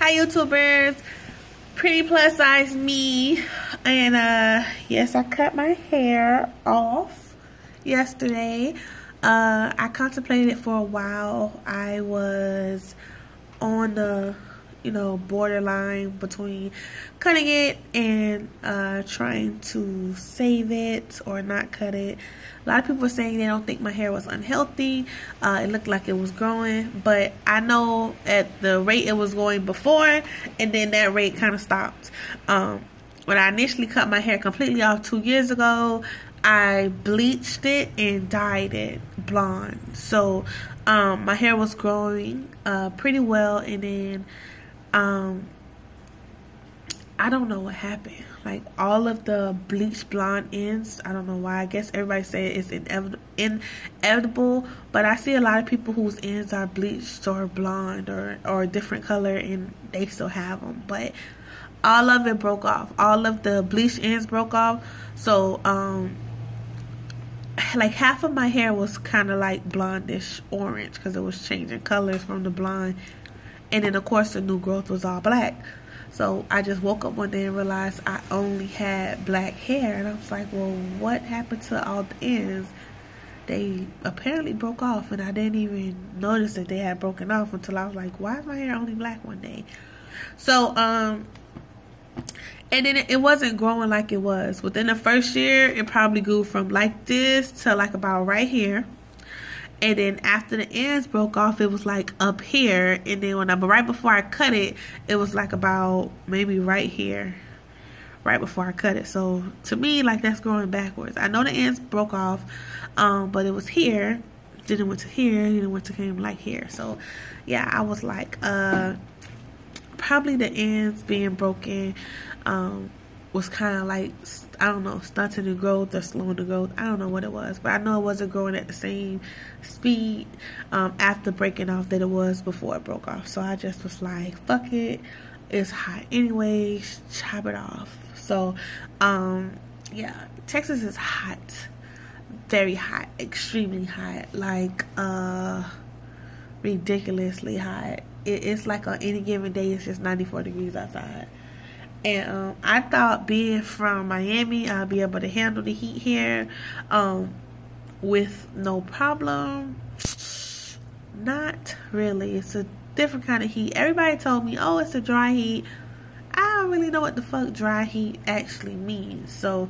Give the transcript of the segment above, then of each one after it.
Hi YouTubers, pretty plus size me, and yes, I cut my hair off yesterday. I contemplated it for a while. I was on the borderline between cutting it and trying to save it or not cut it. A lot of people are saying they don't think my hair was unhealthy. It looked like it was growing, but I know at the rate it was going before, and then that rate kind of stopped. When I initially cut my hair completely off 2 years ago, I bleached it and dyed it blonde. So my hair was growing pretty well, and then I don't know what happened. Like, all of the bleached blonde ends, I don't know why. I guess everybody say it's inevitable, but I see a lot of people whose ends are bleached or blonde or a different color, and they still have them. But all of it broke off. All of the bleached ends broke off. So like half of my hair was kind of like blondish orange because it was changing colors from the blonde, and then of course the new growth was all black. So I just woke up one day and realized I only had black hair, and I was like, well, what happened to all the ends? They apparently broke off, and I didn't even notice that they had broken off until I was like, why is my hair only black one day? So and then it wasn't growing like it was. Within the first year, it probably grew from like this to like about right here. And then after the ends broke off, it was like up here. And then right before I cut it, it was like about maybe right here, right before I cut it. So to me, like, that's growing backwards. I know the ends broke off, but it was here. Then it went to here. Then it went to came like here. So yeah, I was like, probably the ends being broken was kind of like, I don't know, stunting the growth or slowing the growth. I don't know what it was, but I know it wasn't growing at the same speed after breaking off that it was before it broke off. So I just was like, fuck it, it's hot anyways, chop it off. So yeah, Texas is hot, very hot, extremely hot, like ridiculously hot. It's like on any given day it's just 94 degrees outside. And I thought, being from Miami, I'll be able to handle the heat here with no problem. Not really. It's a different kind of heat. Everybody told me, oh, it's a dry heat. I don't really know what the fuck dry heat actually means. So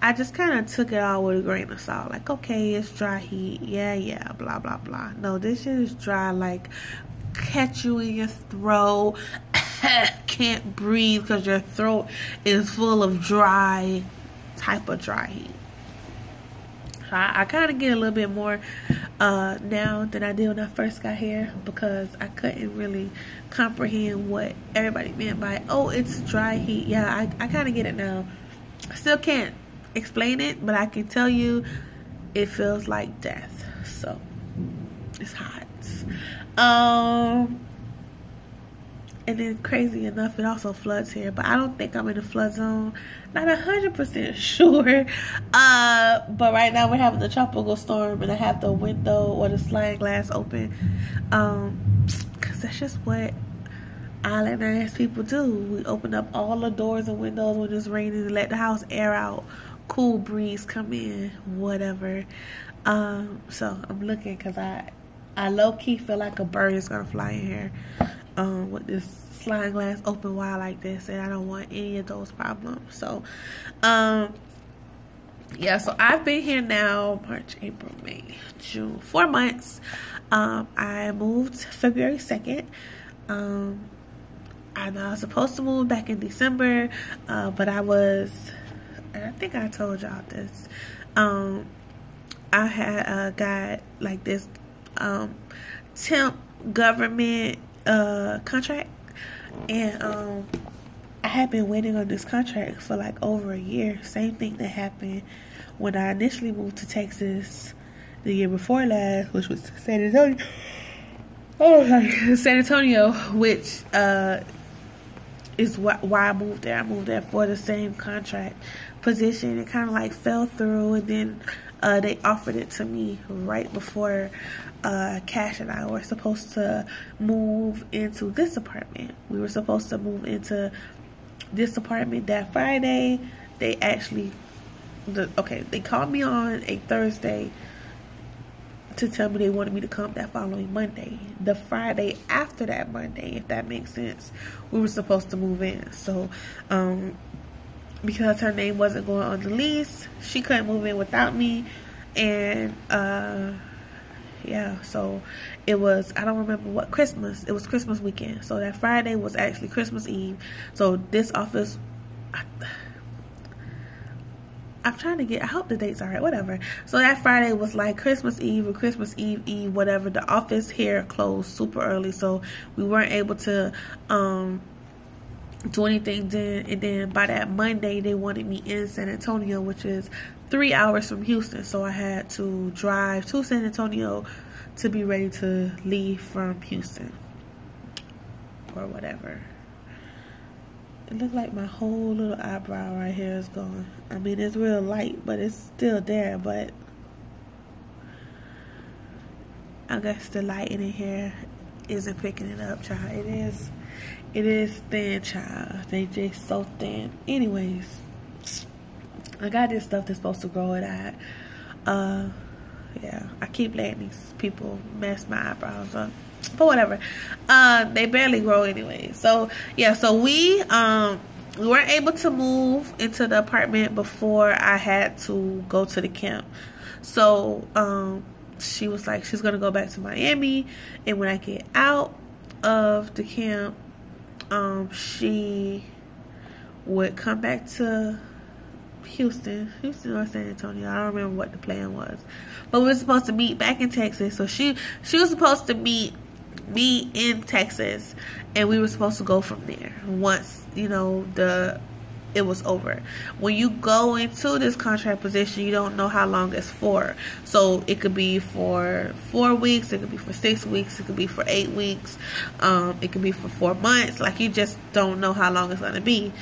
I just kind of took it all with a grain of salt. Like, okay, it's dry heat. Yeah, blah, blah, blah. No, this shit is dry, like, catch you in your throat. Can't breathe because your throat is full of dry type of dry heat. I kind of get a little bit more now than I did when I first got here, because I couldn't really comprehend what everybody meant by, oh, it's dry heat. Yeah, I kind of get it now. I still can't explain it, but I can tell you it feels like death. So it's hot. And then, crazy enough, it also floods here, but I don't think I'm in the flood zone. Not 100% sure. But right now we're having a tropical storm, and I have the window or the sliding glass open. Cause that's just what island ass people do. We open up all the doors and windows when it's raining and let the house air out. Cool breeze come in, whatever. So I'm looking, cause I low-key feel like a bird is gonna fly in here with this sliding glass open wide like this, and I don't want any of those problems. So yeah, so I've been here now March, April, May, June, 4 months. I moved February 2nd. And I was supposed to move back in December, but I think I told y'all this, I had got like this temp government contract, and I had been waiting on this contract for like over a year. Same thing that happened when I initially moved to Texas the year before last, which was San Antonio. San Antonio, which is why I moved there. I moved there for the same contract position. It kind of like fell through, and then They offered it to me right before Cash and I were supposed to move into this apartment. We were supposed to move into this apartment that Friday. They actually, they called me on a Thursday to tell me they wanted me to come that following Monday. The Friday after that Monday, if that makes sense, we were supposed to move in. So, because her name wasn't going on the lease, she couldn't move in without me. And, yeah, so it was, I don't remember what, Christmas. It was Christmas weekend. So that Friday was actually Christmas Eve. So this office, I'm trying to get, I hope the dates are right, whatever. So that Friday was like Christmas Eve or Christmas Eve, whatever. The office here closed super early, so we weren't able to do anything then. And then by that Monday, they wanted me in San Antonio, which is 3 hours from Houston. So I had to drive to San Antonio to be ready to leave from Houston or whatever. It looked like my whole little eyebrow right here is gone. I mean, it's real light, but it's still there. But I guess the lighting in here isn't picking it up, child. It is thin, child. They just so thin. Anyways, I got this stuff that's supposed to grow it out. Yeah, I keep letting these people mess my eyebrows up. But whatever, they barely grow anyway. So yeah, so we weren't able to move into the apartment before I had to go to the camp. So she was like, she's gonna go back to Miami, and when I get out of the camp, she would come back to Houston or San Antonio. I don't remember what the plan was, but we were supposed to meet back in Texas. So she was supposed to meet me in Texas, and we were supposed to go from there once, you know, it was over. When you go into this contract position, you don't know how long it's for. So it could be for 4 weeks, it could be for 6 weeks, it could be for 8 weeks, it could be for 4 months. Like, you just don't know how long it's going to be.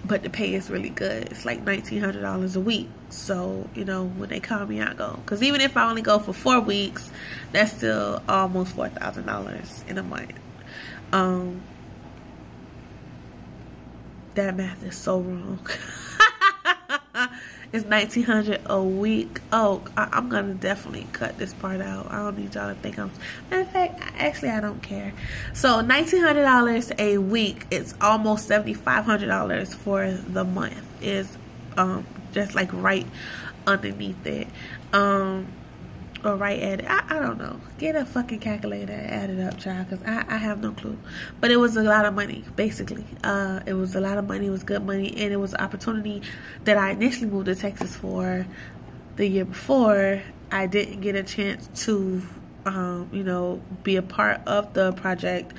But the pay is really good. It's like $1,900 a week. So, you know, when they call me, I go. Because even if I only go for 4 weeks, that's still almost $4,000 in a month. That math is so wrong. It's $1,900 a week. Oh, I'm gonna definitely cut this part out. I don't need y'all to think I'm. Matter of fact, actually, I don't care. So $1,900 a week. It's almost $7,500 for the month. Is just like right underneath it. Or right at it. I don't know. Get a fucking calculator and add it up, child, because I have no clue. But it was a lot of money, basically. It was a lot of money. It was good money. And it was an opportunity that I initially moved to Texas for the year before. I didn't get a chance to, you know, be a part of the project.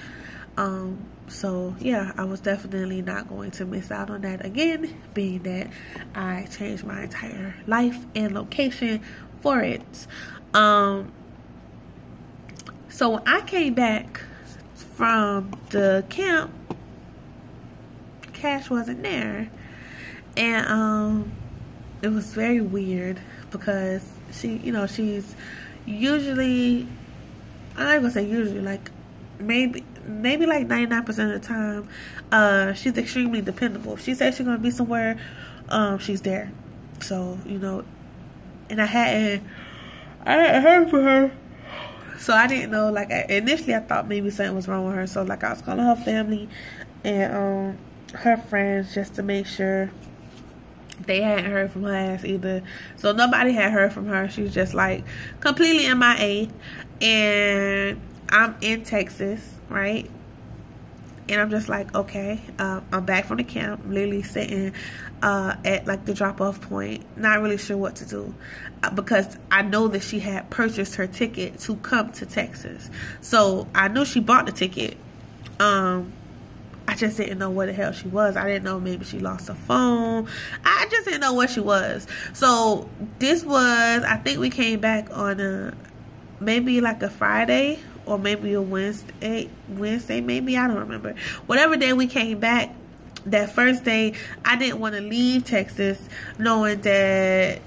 So, yeah, I was definitely not going to miss out on that again, being that I changed my entire life and location for it. So when I came back from the camp, Cash wasn't there, and it was very weird because she, you know, she's usually, I'm not gonna say usually, like maybe like 99% of the time, she's extremely dependable. If she says she's gonna be somewhere, she's there. So, you know, and I hadn't heard from her, so I didn't know. Like, initially I thought maybe something was wrong with her, so like I was calling her family and her friends just to make sure they hadn't heard from her ass either. So nobody had heard from her. She was just like completely MIA. And I'm in Texas, right? And I'm just like, okay, I'm back from the camp, literally sitting at like the drop-off point, not really sure what to do, because I know that she had purchased her ticket to come to Texas. So I knew she bought the ticket. I just didn't know where the hell she was. I didn't know, maybe she lost her phone. I just didn't know where she was. So this was, I think we came back on maybe like a Friday or maybe a Wednesday maybe, I don't remember. Whatever day we came back, that first day, I didn't want to leave Texas knowing that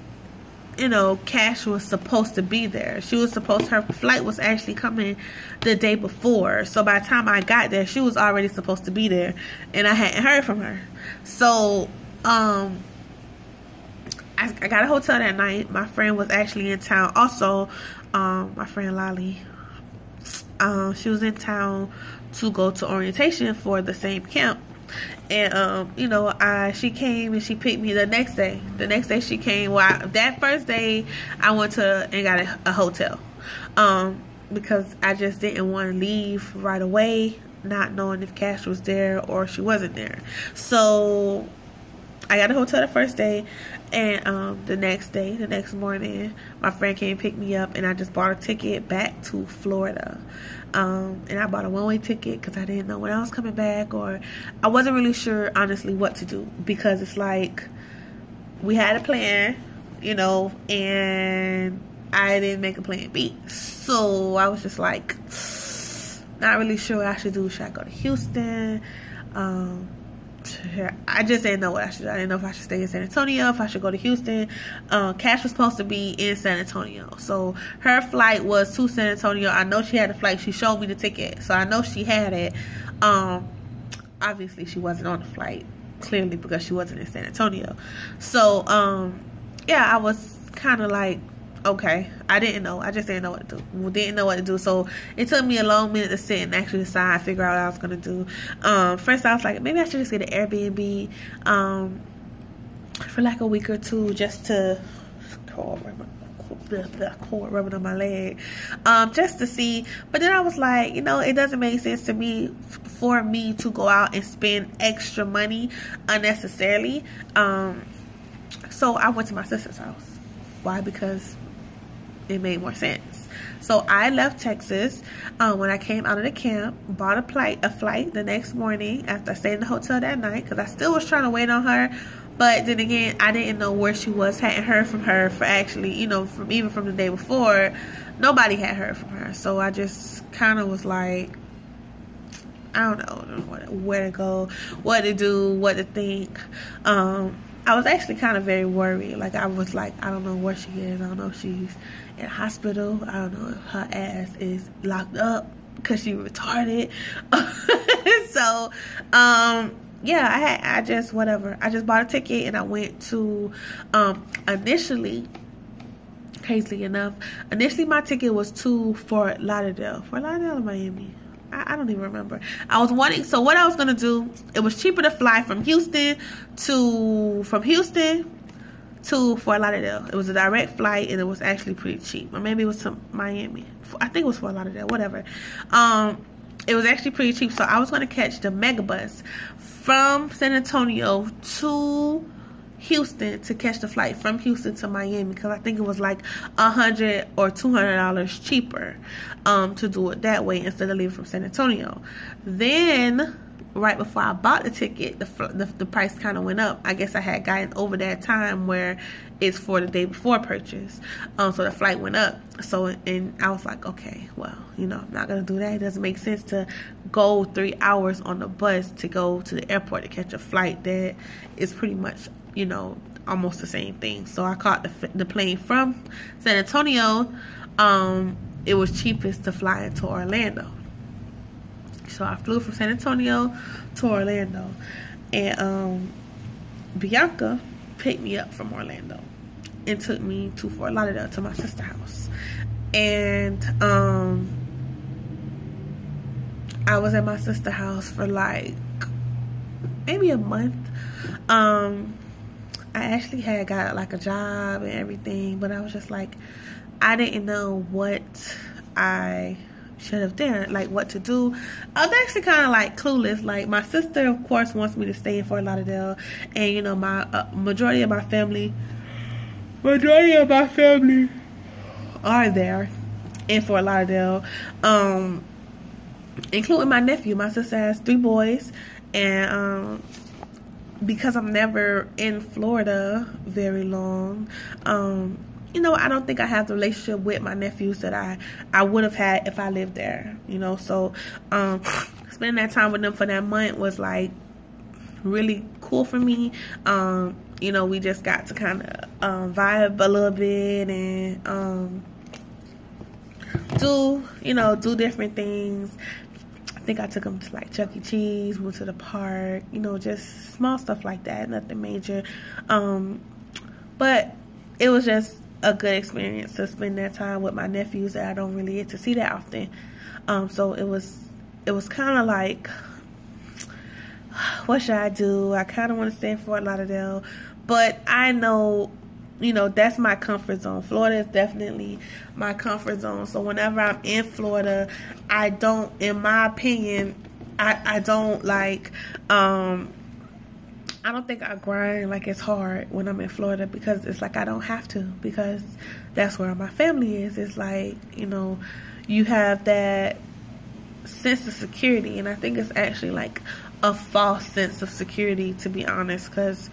you know, Cash was supposed to be there. Her flight was actually coming the day before. So by the time I got there, she was already supposed to be there, and I hadn't heard from her. So, I got a hotel that night. My friend was actually in town. Also, my friend Lolly, she was in town to go to orientation for the same camp. And you know, she came and she picked me the next day. The next day she came. Well, that first day I went to and got a hotel, because I just didn't want to leave right away, not knowing if Cash was there or she wasn't there. So I got a hotel the first day, and the next morning, my friend came and picked me up, and I just bought a ticket back to Florida. And I bought a one-way ticket because I didn't know when I was coming back, or I wasn't really sure, honestly, what to do, because it's like we had a plan, you know, and I didn't make a plan B. So I was just like, not really sure what I should do. Should I go to Houston? I just didn't know what I should do. I didn't know if I should stay in San Antonio, if I should go to Houston. Cash was supposed to be in San Antonio, so her flight was to San Antonio. I know she had a flight. She showed me the ticket, so I know she had it. Obviously she wasn't on the flight, clearly, because she wasn't in San Antonio. So yeah, I was kind of like, okay, I didn't know. I just didn't know what to do. Didn't know what to do. So it took me a long minute to sit and actually decide, figure out what I was going to do. First I was like, maybe I should just get an Airbnb for like a week or two, just to cord rubbing on my leg, just to see. But then I was like, you know, it doesn't make sense to me for me to go out and spend extra money unnecessarily. So I went to my sister's house. Why? Because it made more sense. So I left Texas when I came out of the camp, bought a flight the next morning after I stayed in the hotel that night, because I still was trying to wait on her. But then again, I didn't know where she was. Hadn't heard from her for actually, you know, even from the day before. Nobody had heard from her. So I just kind of was like, I don't know where to go, what to do, what to think. I was actually kind of very worried. Like, I was like, I don't know where she is. I don't know if she's in a hospital. I don't know if her ass is locked up because she retarded. So, yeah, I just bought a ticket, and I went to, initially, crazily enough, my ticket was to Fort Lauderdale or Miami. I don't even remember. So what I was gonna do, it was cheaper to fly from Houston to Fort Lauderdale. It was a direct flight, and it was actually pretty cheap. Or maybe it was to Miami. I think it was Fort Lauderdale, whatever. It was actually pretty cheap. So I was gonna catch the megabus from San Antonio to Houston to catch the flight from Houston to Miami, because I think it was like $100 or $200 cheaper to do it that way instead of leaving from San Antonio. Then right before I bought the ticket, the price kind of went up. I guess I had gotten over that time where it's for the day before purchase, so the flight went up. So, and I was like, okay, well, you know, I'm not gonna do that. It doesn't make sense to go 3 hours on the bus to go to the airport to catch a flight that is pretty much, you know, almost the same thing. So I caught the plane from San Antonio. It was cheapest to fly into Orlando. So I flew from San Antonio to Orlando, and Bianca picked me up from Orlando and took me to Fort Lauderdale to my sister's house. And I was at my sister's house for like maybe a month. I actually had got like a job and everything, but I was just like, I didn't know what I should have done, like what to do. I was actually kind of like clueless. Like, my sister, of course, wants me to stay in Fort Lauderdale, and you know, my majority of my family are there in Fort Lauderdale, including my nephew. My sister has 3 boys, and because I'm never in Florida very long, you know, I don't think I have the relationship with my nephews that I would have had if I lived there, you know. So spending that time with them for that month was like really cool for me. You know, we just got to kind of vibe a little bit and do different things. I think I took him to like Chuck E. Cheese, went to the park, just small stuff like that, nothing major. But it was just a good experience to spend that time with my nephews that I don't really get to see that often. So it was kind of like, what should I do? I kind of want to stay in Fort Lauderdale, but I know, that's my comfort zone. Florida is definitely my comfort zone. So whenever I'm in Florida, I don't, in my opinion, I don't like, I don't think I grind like it's hard when I'm in Florida, because it's like I don't have to, because that's where my family is. It's like, you have that sense of security, and I think it's actually like a false sense of security, to be honest, because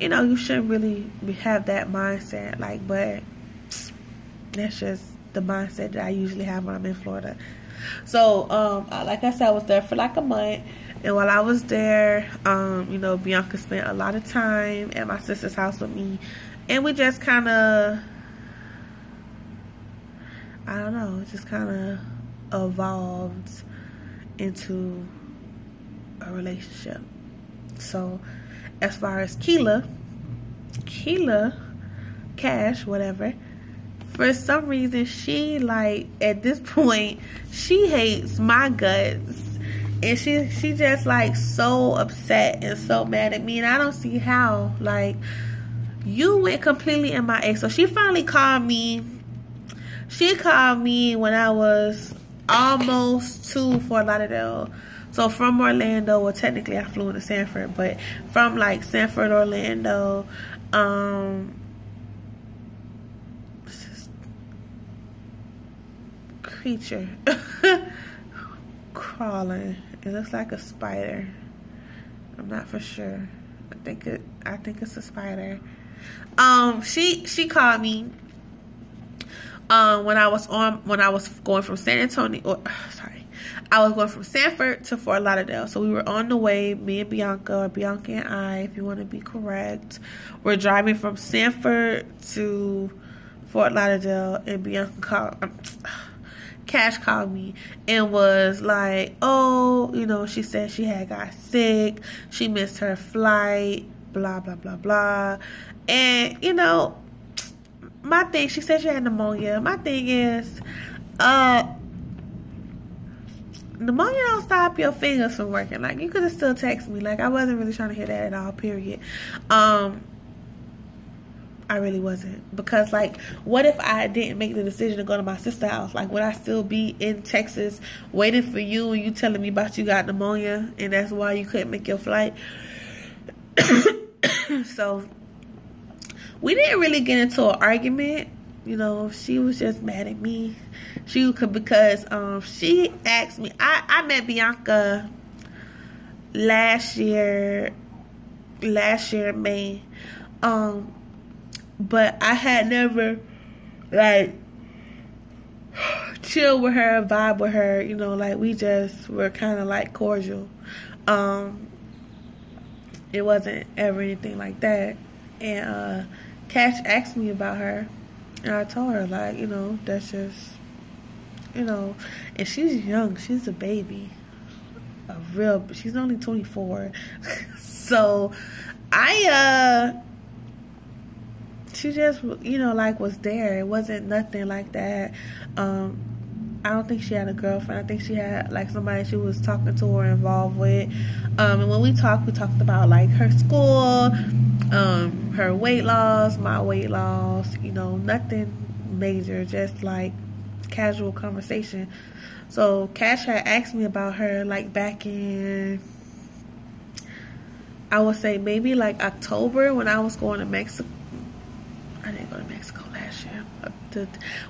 you shouldn't really have that mindset, like, but that's just the mindset that I usually have when I'm in Florida. So like I said, I was there for like a month, and while I was there, Bianca spent a lot of time at my sister's house with me, and we just kind of, I don't know, it just kind of evolved into a relationship. So as far as Keela, Cash, whatever, for some reason she, like, at this point, she hates my guts, and she just like so upset and so mad at me, and I don't see how. Like, you went completely MIA. So she finally called me. She called me when I was almost to Fort Lauderdale. So from Orlando, well, technically I flew into Sanford, but from like Sanford, Orlando, this is creature crawling. It looks like a spider. I'm not for sure. I think it's a spider. She called me when I was going from San Antonio, I was going from Sanford to Fort Lauderdale. So we were on the way, me and Bianca, or Bianca and I, if you want to be correct. We're driving from Sanford to Fort Lauderdale, and Cash called me and was like, oh, she said she had got sick, she missed her flight, blah, blah, blah, blah. And, my thing, she said she had pneumonia. My thing is, pneumonia don't stop your fingers from working. Like, you could have still texted me. Like, I wasn't really trying to hear that at all, period. I really wasn't. Because, like, what if I didn't make the decision to go to my sister's house? Like, would I still be in Texas waiting for you and you telling me about you got pneumonia and that's why you couldn't make your flight? So we didn't really get into an argument. She was just mad at me. Because she asked me. I met Bianca last year in May. But I had never like chill with her, vibe with her. Like, we just were kind of like cordial. It wasn't ever anything like that. And Cash asked me about her, and I told her, like, that's just, and she's young. She's a baby. She's only 24. So, she just, like, was there. It wasn't nothing like that. I don't think she had a girlfriend. I think she had, like, somebody she was talking to or involved with. And when we talked about, like, her school, her weight loss, my weight loss, nothing major, just, like, casual conversation. So Cash had asked me about her, like, back in, I would say maybe, like, October, when I was going to Mexico. I didn't go to Mexico last year.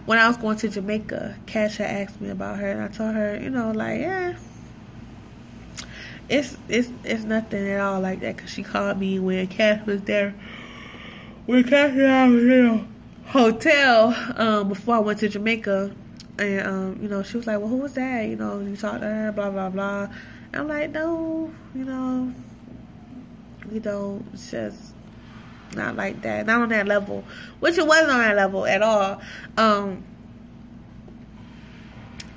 When I was going to Jamaica, Cash had asked me about her, and I told her, like, yeah, it's nothing at all like that, because she called me when Cash was there. When Cash and I was in a hotel before I went to Jamaica, and she was like, well, who was that? You talked to her, blah, blah, blah. And I'm like, no, we don't. It's just, Not like that. Not on that level. Which it wasn't on that level at all.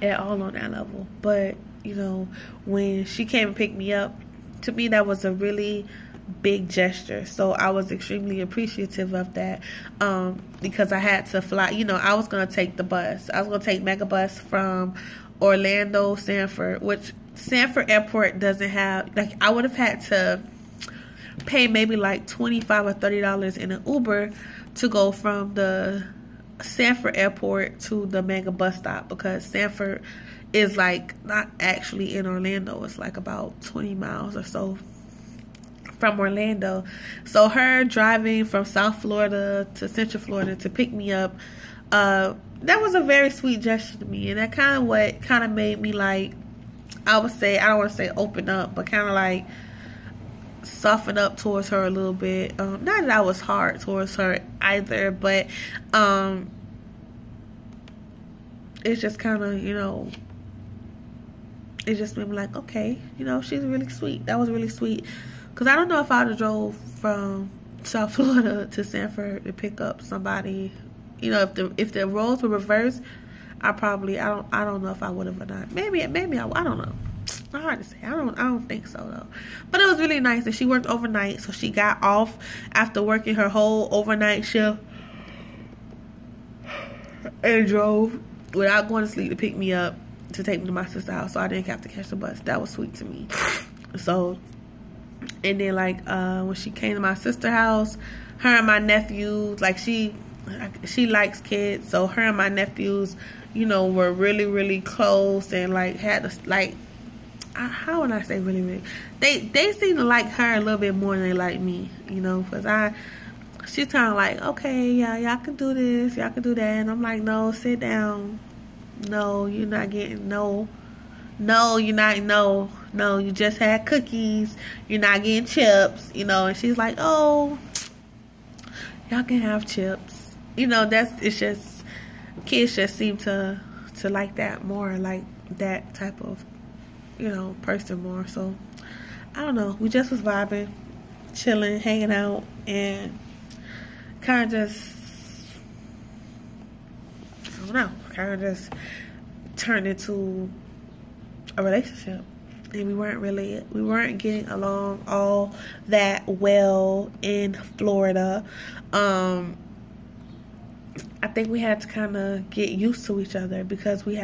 At all on that level. But, you know, when she came and picked me up, to me that was a really big gesture. So I was extremely appreciative of that, because I had to fly. You know, I was going to take the bus. I was going to take Megabus from Orlando, Sanford, which Sanford Airport doesn't have. Like, I would have had to pay maybe like $25 or $30 in an Uber to go from the Sanford Airport to the Mega bus stop, because Sanford is like not actually in Orlando. It's like about 20 miles or so from Orlando. So her driving from South Florida to Central Florida to pick me up, that was a very sweet gesture to me, and that kind of made me, like, I would say, I don't want to say open up, but kind of like soften up towards her a little bit. Not that I was hard towards her either, but it's just kind of, you know, it just made me like, okay, you know, she's really sweet. That was really sweet, because I don't know if I would have drove from South Florida to Sanford to pick up somebody. You know, if the roles were reversed, I don't know if I would have or not. Maybe I don't know. It's hard to say. I don't think so though. But it was really nice, and she worked overnight, so she got off after working her whole overnight shift and drove without going to sleep to pick me up to take me to my sister's house, so I didn't have to catch the bus. That was sweet to me. So, and then like when she came to my sister's house, her and my nephews, like she likes kids, so her and my nephews, you know, were really, really close, and like had to, like, how would I say really, really? They seem to like her a little bit more than they like me, you know, because she's kind of like, okay, yeah, y'all can do this, y'all can do that, and I'm like, no, sit down. No, you're not getting, no, you're not, no, you just had cookies, you're not getting chips, you know. And she's like, oh, y'all can have chips, you know. It's just, kids just seem to like that more, like that type of, you know, person more. So I don't know, we just was vibing, chilling, hanging out, and kind of just, I don't know, kind of just turned into a relationship. And we weren't getting along all that well in Florida. I think we had to kind of get used to each other, because we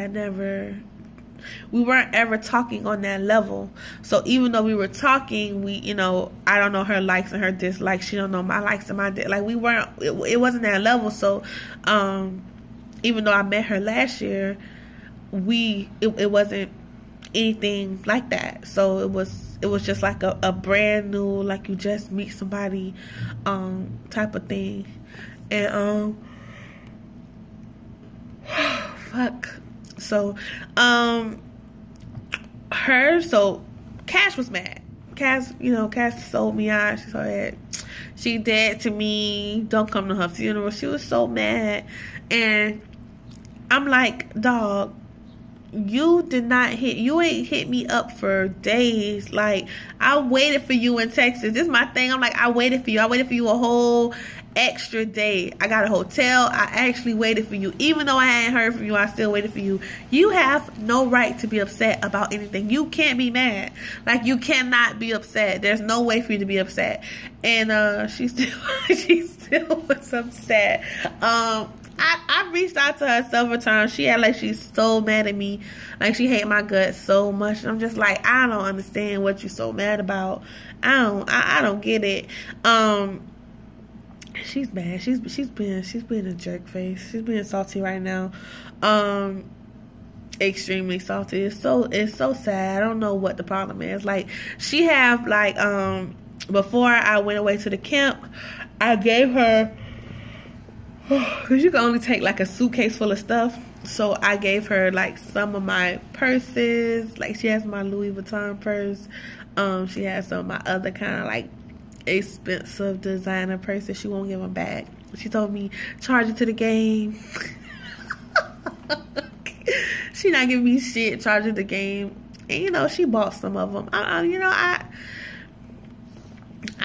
weren't ever talking on that level. So even though we were talking, you know, I don't know her likes and her dislikes, she don't know my likes and my like, we weren't, it wasn't that level. So even though I met her last year, it wasn't anything like that. So it was just like a brand new, like you just meet somebody type of thing. And fuck. So Cash was mad. Cash sold me out. She said she dead to me, don't come to her funeral. She was so mad. And I'm like, dog, you ain't hit me up for days. Like, I waited for you in Texas. This is my thing. I'm like, I waited for you a whole extra day. I got a hotel. I actually waited for you. Even though I hadn't heard from you, I still waited for you. You have no right to be upset about anything. You can't be mad. Like, you cannot be upset. There's no way for you to be upset. And she still was upset. I reached out to her several times. She had like, she's so mad at me. Like, she hate my guts so much. And I'm just like, I don't understand what you're so mad about. I don't get it. She's mad. She's being a jerk face. She's being salty right now. Extremely salty. It's so sad. I don't know what the problem is. Like, she have like before I went away to the camp, I gave her, because you can only take like a suitcase full of stuff. So I gave her like some of my purses. Like, she has my Louis Vuitton purse. She has some of my other kind of like expensive designer purses. She won't give them back. She told me, charge it to the game. She not giving me shit, charge it to the game. And you know, she bought some of them. I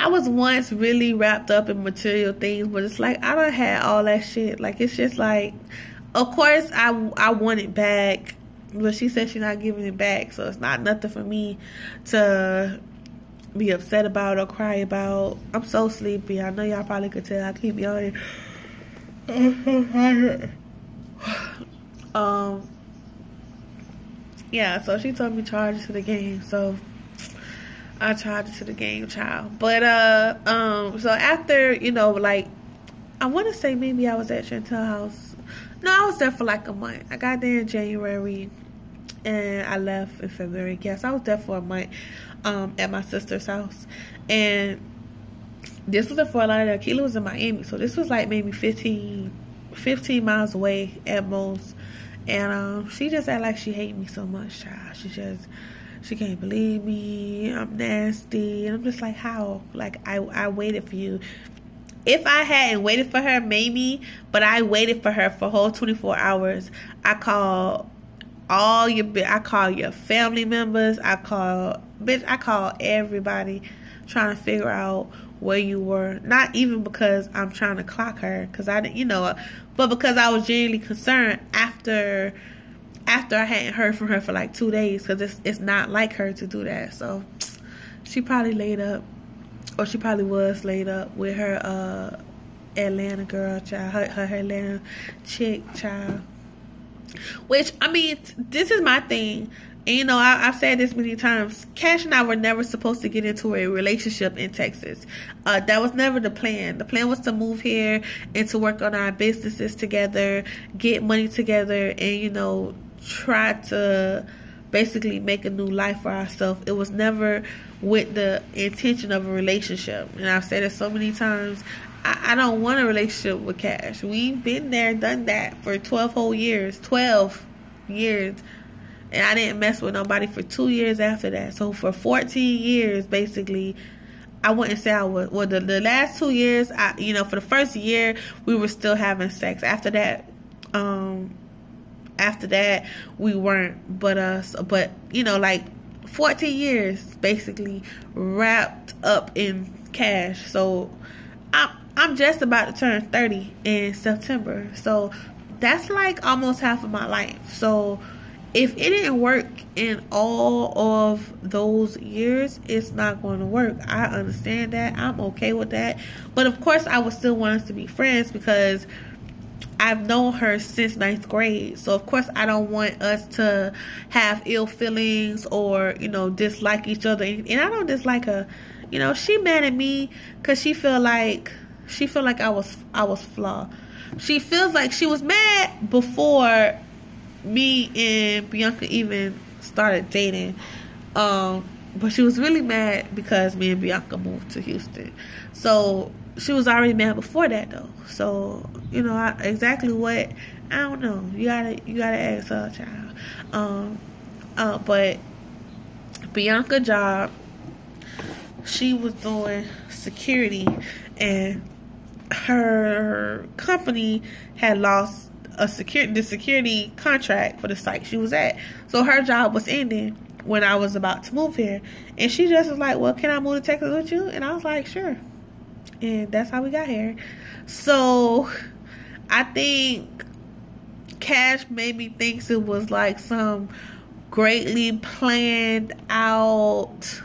I was once really wrapped up in material things, but it's like I done had all that shit. Like, it's just like, of course I want it back, but she said she's not giving it back, so it's not nothing for me to be upset about or cry about. I'm so sleepy. I know y'all probably could tell. I keep yawning. I'm so tired. Yeah, so she told me charge it to the game, so I charged it to the game, child. But so after, you know, like, I want to say maybe I was at Chantel house. No, I was there for like a month. I got there in January and I left in February. Yes, I was there for a month at my sister's house. And this was in Fort Lauderdale. Keela was in Miami, so this was like maybe 15 miles away at most. And she just act like she hate me so much, child. She can't believe me. I'm nasty. And I'm just like, how? Like, I waited for you. If I hadn't waited for her, maybe, but I waited for her for a whole 24 hours. I call your family members. I call everybody, trying to figure out where you were. Not even because I'm trying to clock her, because I didn't, you know, but because I was genuinely concerned after I hadn't heard from her for like 2 days, because it's not like her to do that. So she probably laid up, or she probably was laid up with her Atlanta girl, child, her Atlanta chick, child. Which, I mean, this is my thing. And, you know, I've said this many times. Cash and I were never supposed to get into a relationship in Texas. That was never the plan. The plan was to move here and to work on our businesses together, get money together, and, you know, try to basically make a new life for ourselves. It was never with the intention of a relationship. And I've said it so many times. I don't want a relationship with Cash. We've been there, done that for 12 whole years. 12 years. And I didn't mess with nobody for 2 years after that. So for 14 years, basically, I wouldn't say I would. Well, the last 2 years, you know, for the first year, we were still having sex. After that, we weren't. But you know, like 14 years, basically, wrapped up in Cash. So I'm just about to turn 30 in September. So that's like almost half of my life. So if it didn't work in all of those years, it's not going to work. I understand that. I'm okay with that. But of course, I would still want us to be friends, because I've known her since 9th grade. So of course, I don't want us to have ill feelings or, you know, dislike each other. And I don't dislike her. You know, she mad at me because she feel like I was flawed. She feels like she was mad before me and Bianca even started dating. But she was really mad because me and Bianca moved to Houston. So she was already mad before that, though. So, you know, exactly what, I don't know. You gotta ask her, child. But Bianca job, she was doing security, and her company had lost the security contract for the site she was at. So her job was ending when I was about to move here. And she just was like, well, can I move to Texas with you? And I was like, sure. And that's how we got here. So I think Cash maybe thinks it was like some greatly planned out,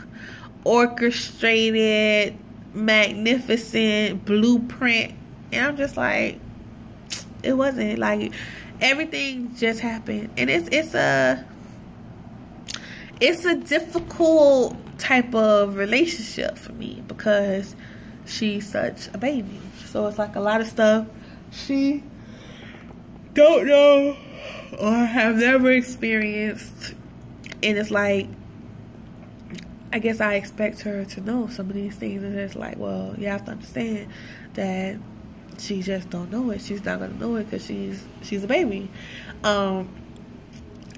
orchestrated, magnificent blueprint. And I'm just like, it wasn't. Like, everything just happened. And it's a difficult type of relationship for me, because she's such a baby. So it's like a lot of stuff she don't know or have never experienced. And it's like, I guess I expect her to know some of these things, and it's like, well, you have to understand that she just don't know it. She's not gonna know it because she's a baby,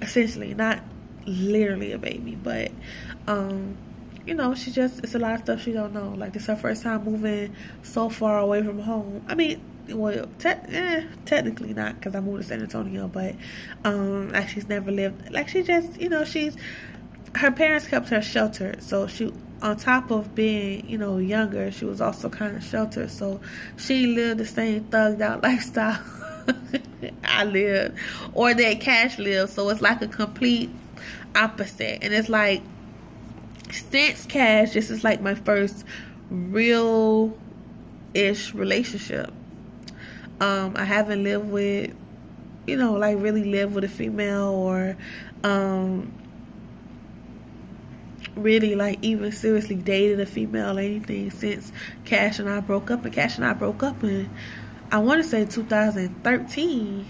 essentially, not literally a baby, but you know, it's a lot of stuff she don't know. Like, this is her first time moving so far away from home. I mean, well, technically not, because I moved to San Antonio, but like, she's never lived, like, she just, you know, she's her parents kept her sheltered, so she, on top of being, you know, younger, she was also kind of sheltered, so she lived the same thugged out lifestyle I lived, or that Cash lived. So it's like a complete opposite. And it's like, since Cash, this is like my first real ish relationship. I haven't lived with, you know, like really lived with a female, or really like even seriously dated a female or anything since Cash and I broke up. And Cash and I broke up in, I want to say 2013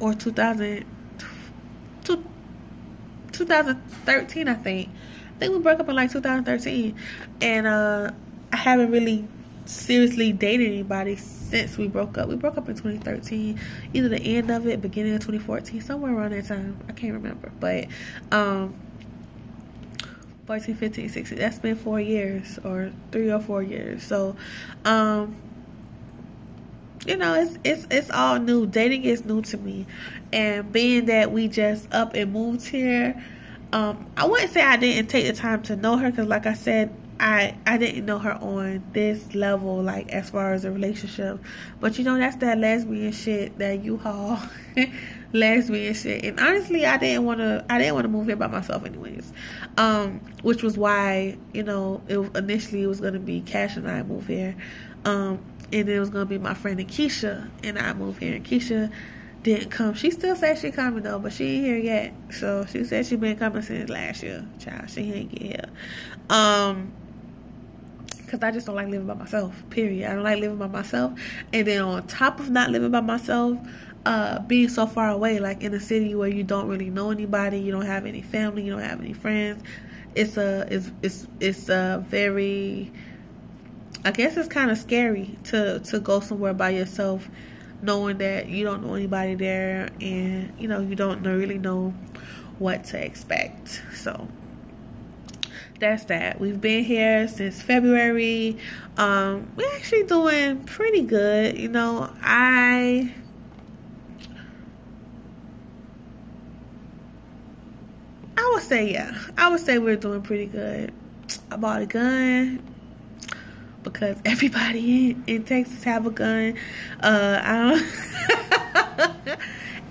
or 2013, I think we broke up in like 2013. And I haven't really seriously dated anybody since we broke up. We broke up in 2013, either the end of it, beginning of 2014, somewhere around that time. I can't remember, but 14, 15, 16, that's been 4 years, or 3 or 4 years. So you know, it's all new. Dating is new to me, and being that we just up and moved here, I wouldn't say I didn't take the time to know her, because like I said, I didn't know her on this level, like as far as a relationship. But you know, that's that lesbian shit, that U-Haul lesbian shit. And honestly, I didn't want to move here by myself anyways, which was why, you know, initially it was going to be Cash and I move here, and then it was going to be my friend Akeisha and I move here. And Keisha didn't come. She still said she coming though, but she ain't here yet. So she said she been coming since last year. Child, she ain't get here. Because I just don't like living by myself, period. I don't like living by myself. And then on top of not living by myself, being so far away, like in a city where you don't really know anybody, you don't have any family, you don't have any friends. It's a very, I guess it's kind of scary to go somewhere by yourself, knowing that you don't know anybody there, and you know, you don't really know what to expect. So that's that. We've been here since February. We're actually doing pretty good. You know, I would say, yeah, I would say we're doing pretty good. I bought a gun because everybody in Texas have a gun.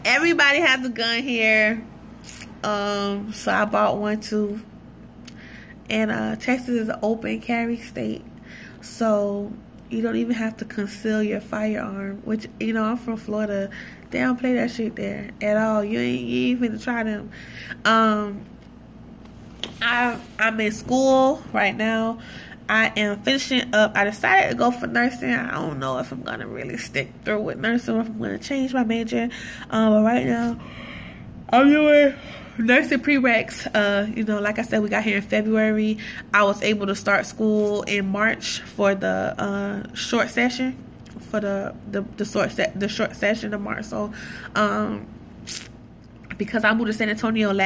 Everybody has a gun here. So I bought one too. And Texas is an open carry state, so you don't even have to conceal your firearm. Which, you know, I'm from Florida. They don't play that shit there at all. You ain't finna try them. I'm in school right now. I am finishing up. I decided to go for nursing. I don't know if I'm gonna really stick through with nursing, or if I'm gonna change my major. But right now, I'm doing nursing prereqs. You know, like I said, we got here in February. I was able to start school in March for the short session, for the short session of March. So because I moved to San Antonio last